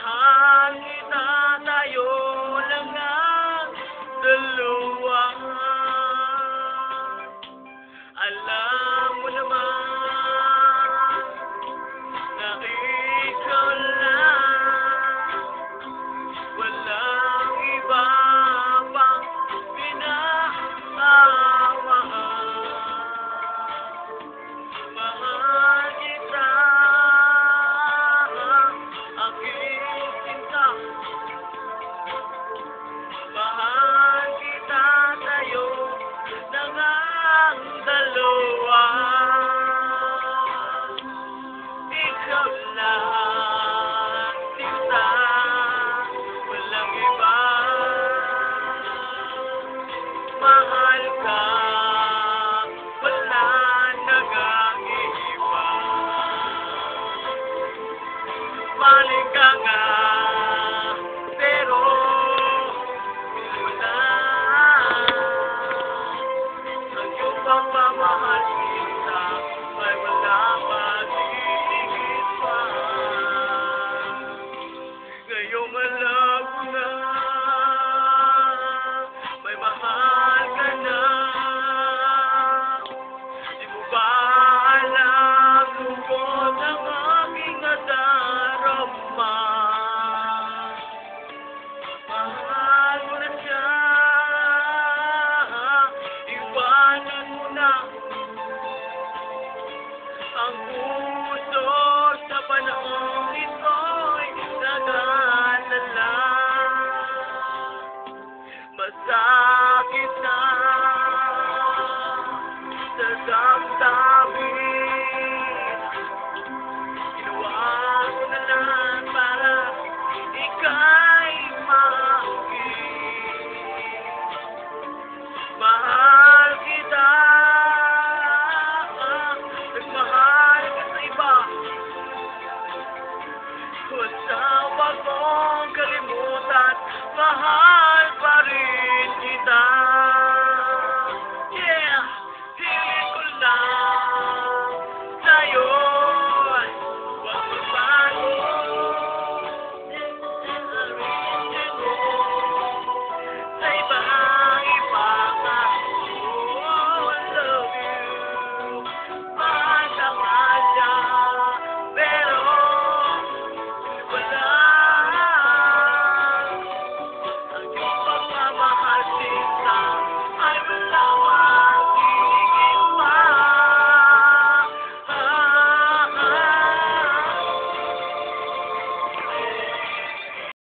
Mahal kita, tayo lang ang dalawa. Alam mo naman na ikaw lang, walang iba pang pinahawaan. Mahal kita, aking sinta. Mahal kita, tayo na ngang dalawa. Ikaw lang, sinta, walang iba. Mahal ka, wala nang iba. Maling ka nga, pero wala. Ang iyong pagmamahal kita ay wala matigit pa. Ngayong alam ko na may mahal ka na. Di mo ba alam lungkot ang aking nadarama? Mahal mo na siya, iwanan mo na ang puso sa panahon ito'y nag-aalala. Masakit na sa damdamin, ginawa ko na lang para ika'y maugit. Mahal kita, nagmahal ka sa iba. Huwag kong kalimutan, mahal